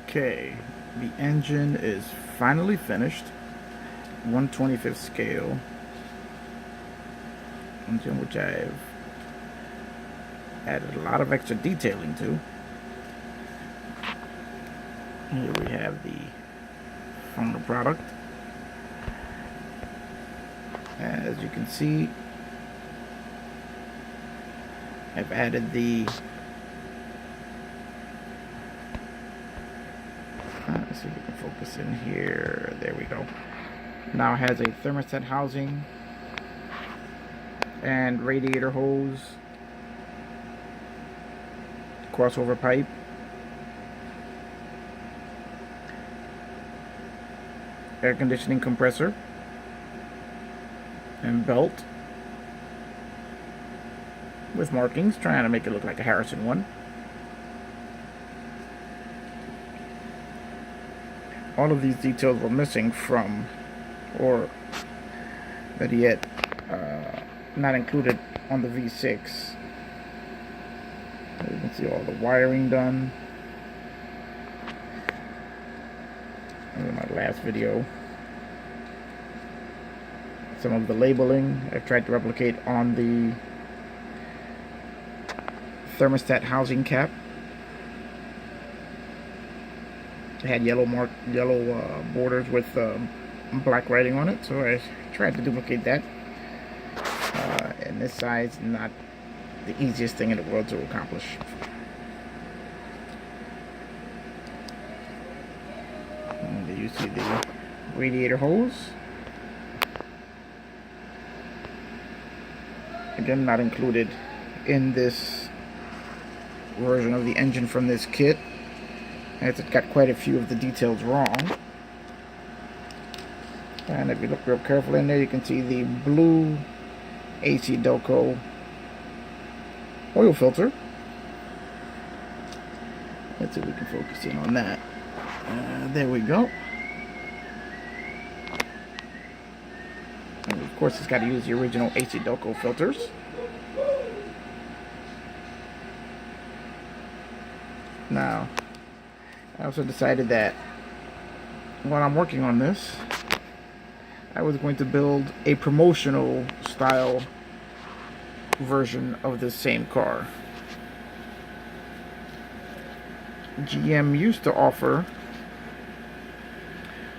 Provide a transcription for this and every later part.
Okay, the engine is finally finished. 1/25th scale engine, which I've added a lot of extra detailing to. Here we have the final product. As you can see, I've added the let's see if we can focus in here. There we go. Now it has a thermostat housing and radiator hose, crossover pipe, air conditioning compressor, and belt with markings, trying to make it look like a Harrison one. All of these details were missing from, or better yet, not included on the V6. You can see all the wiring done. In my last video, some of the labeling I've tried to replicate on the thermostat housing cap. It had yellow borders with black writing on it, so I tried to duplicate that. And this size, not the easiest thing in the world to accomplish. And you see the radiator hose. Again, not included in this version of the engine from this kit, as it got quite a few of the details wrong. And if you look real carefully in there, you can see the blue AC Delco oil filter. Let's see if we can focus in on that. There we go. And of course, it's got to use the original AC Delco filters. Now, I also decided that while I'm working on this, I was going to build a promotional style version of this same car. GM used to offer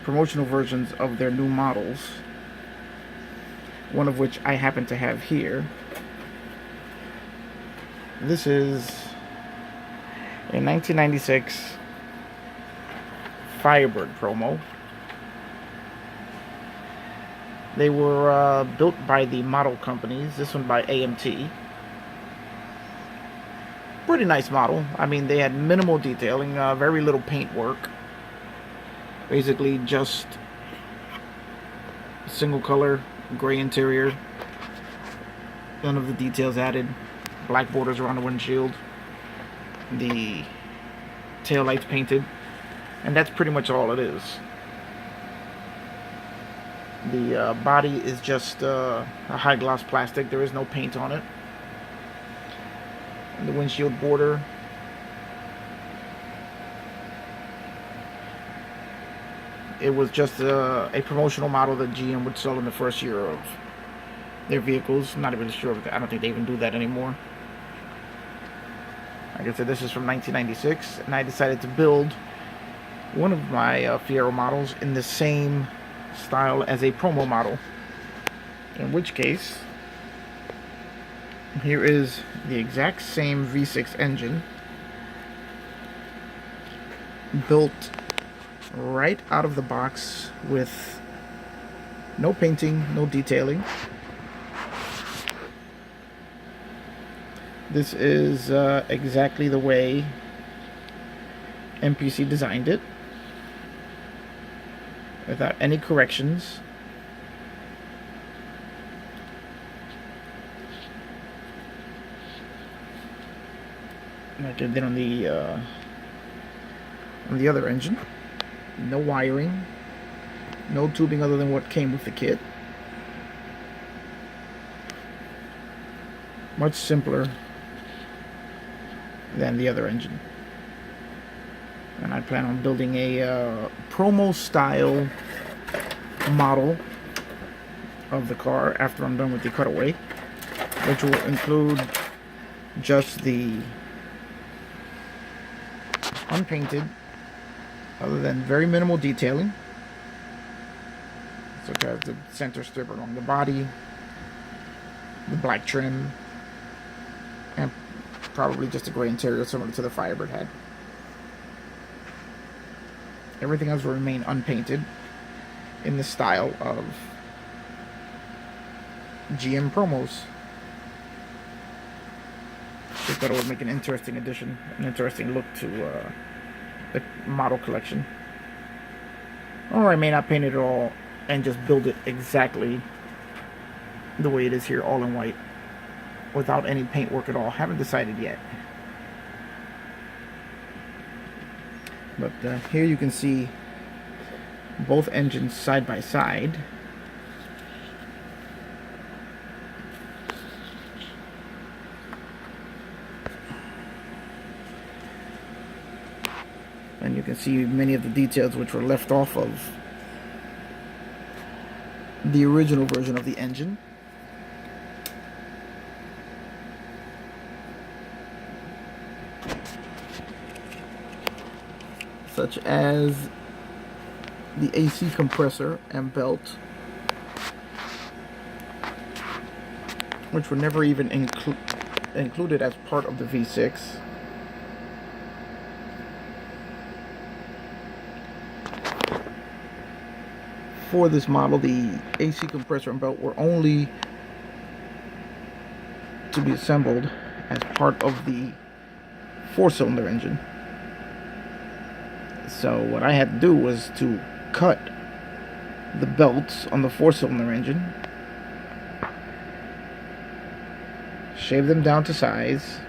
promotional versions of their new models, one of which I happen to have here. This is a 1996 Firebird promo. They were built by the model companies, this one by AMT. Pretty nice model. I mean, they had minimal detailing, very little paint work. Basically just single color, gray interior. None of the details added. Black borders around the windshield. The tail lights painted. And that's pretty much all it is. The body is just a high gloss plastic. There is no paint on it. And the windshield border, it was just a promotional model that GM would sell in the first year of their vehicles. I'm not even sure if I don't think they even do that anymore. Like I said, this is from 1996, and I decided to build one of my Fiero models in the same style as a promo model. In which case, here is the exact same V6 engine, built right out of the box with no painting, no detailing. This is exactly the way MPC designed it, without any corrections. Like I did on the other engine. No wiring, no tubing other than what came with the kit. Much simpler than the other engine. And I plan on building a promo style model of the car after I'm done with the cutaway, which will include just the unpainted, other than very minimal detailing, such as the center strip along the body, the black trim, and probably just a gray interior similar to the Firebird had. Everything else will remain unpainted in the style of GM promos. Just thought it would make an interesting addition, an interesting look to the model collection. Or I may not paint it at all and just build it exactly the way it is here, all in white, without any paint work at all. Haven't decided yet. But here you can see both engines side by side. And you can see many of the details which were left off of the original version of the engine. Such as the AC compressor and belt, which were never even included as part of the V6. For this model, the AC compressor and belt were only to be assembled as part of the 4-cylinder engine. So what I had to do was to cut the belts on the 4-cylinder engine, shave them down to size,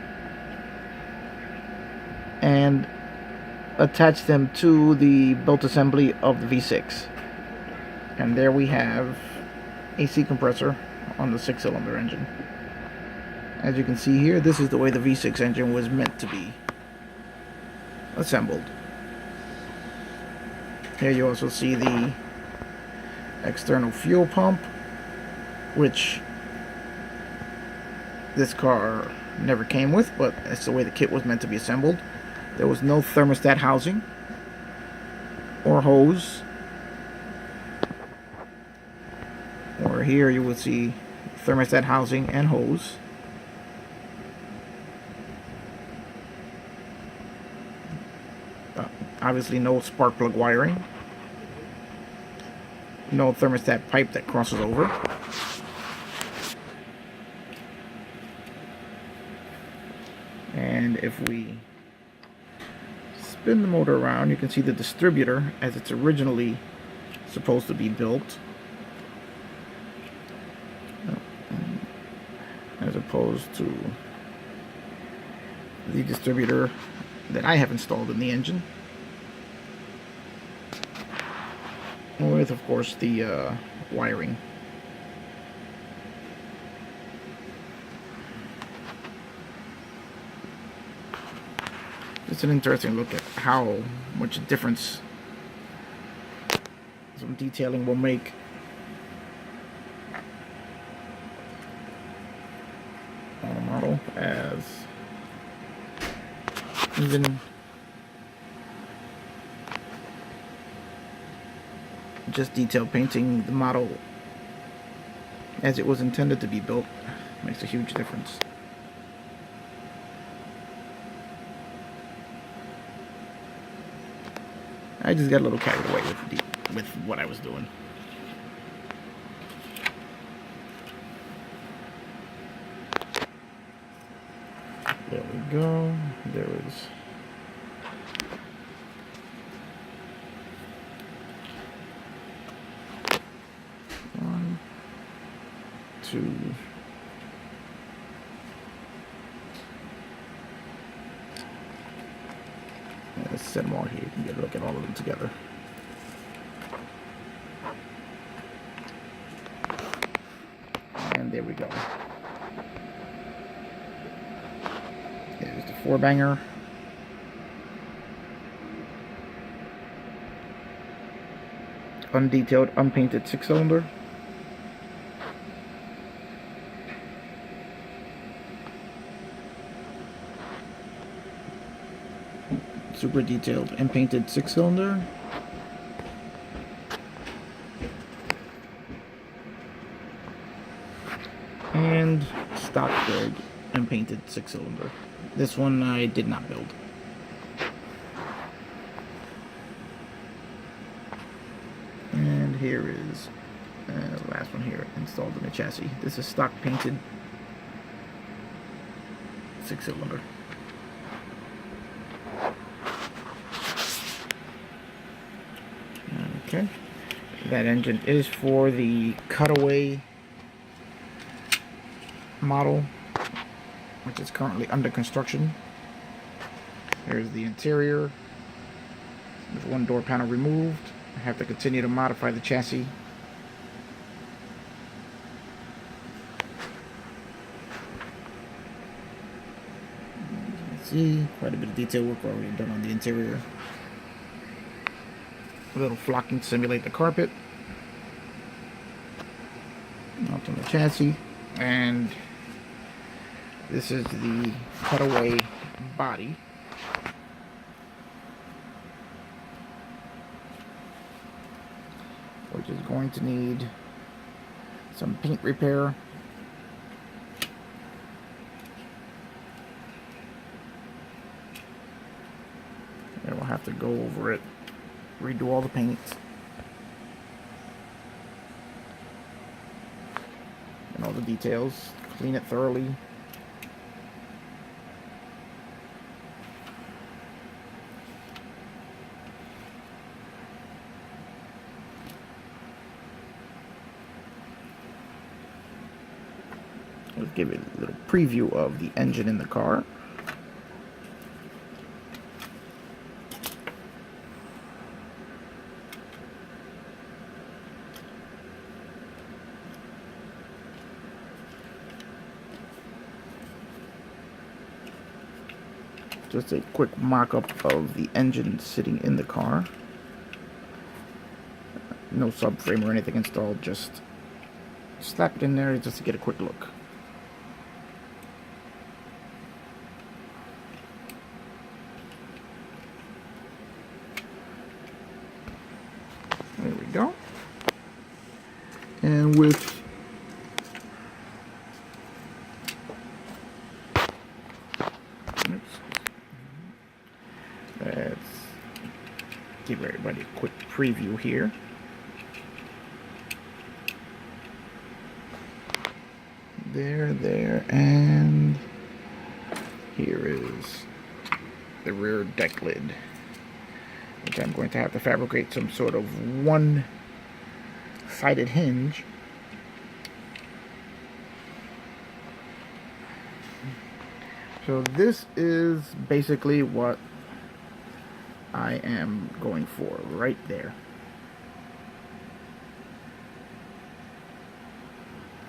and attach them to the belt assembly of the V6. And there we have AC compressor on the 6-cylinder engine. As you can see here, this is the way the V6 engine was meant to be assembled. Here you also see the external fuel pump, which this car never came with, but that's the way the kit was meant to be assembled. There was no thermostat housing or hose. Or here you will see thermostat housing and hose. Obviously no spark plug wiring. No thermostat pipe that crosses over. And if we spin the motor around, you can see the distributor as it's originally supposed to be built, as opposed to the distributor that I have installed in the engine, with of course the wiring. It's an interesting look at how much difference some detailing will make. On a model, as even just detail painting the model as it was intended to be built makes a huge difference. I just got a little carried away with what I was doing. There we go. There is one, two, let's set them all here. You can get a look at all of them together. And there we go. There's the 4-banger. undetailed, unpainted 6-cylinder. Super detailed and painted 6-cylinder. And stock build and painted 6-cylinder. This one I did not build. And here is the last one here installed in the chassis. This is stock painted 6-cylinder. Okay, that engine is for the cutaway model, which is currently under construction. There's the interior. There's one door panel removed. I have to continue to modify the chassis. As you can see, quite a bit of detail work already done on the interior. A little flocking to simulate the carpet. Up on the chassis. And this is the cutaway body. Which is going to need some paint repair. And we'll have to go over it, redo all the paint. And all the details, clean it thoroughly. Let's give it a little preview of the engine in the car. Just a quick mock-up of the engine sitting in the car. No subframe or anything installed, just slap it in there just to get a quick look. There we go. And with let's give everybody a quick preview here. There, and here is the rear deck lid, which I'm going to have to fabricate some sort of one-sided hinge. So this is basically what I am going for right there,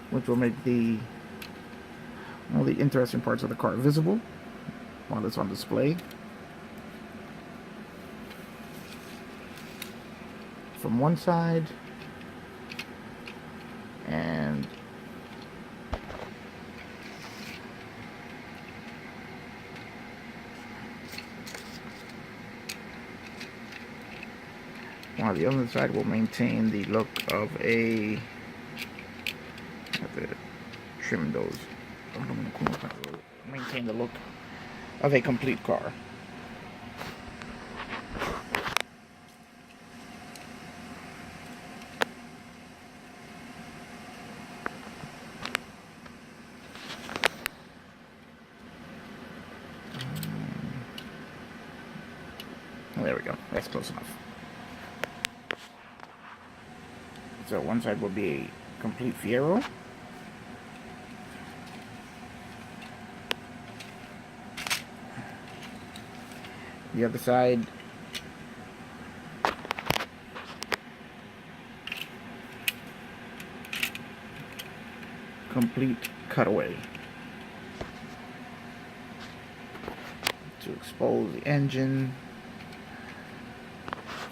which will make all the interesting parts of the car visible while it's on display. From one side and while the other side will maintain the look of a, I have to trim those, maintain the look of a complete car. There we go, that's close enough. So one side will be a complete Fiero. The other side complete cutaway to expose the engine,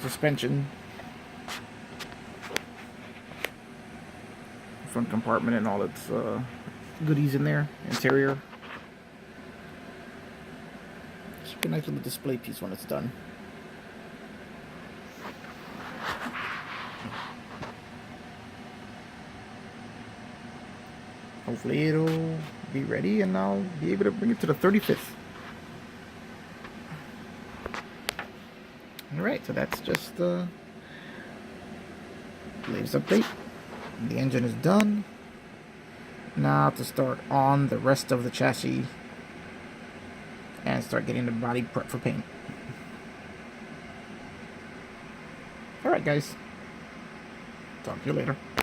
suspension, front compartment and all its goodies in there, interior. Should be a nice little display piece when it's done. Hopefully it'll be ready and I'll be able to bring it to the 35th. Alright, so that's just the latest update. The engine is done. Now to start on the rest of the chassis and start getting the body prepped for paint. Alright guys, talk to you later.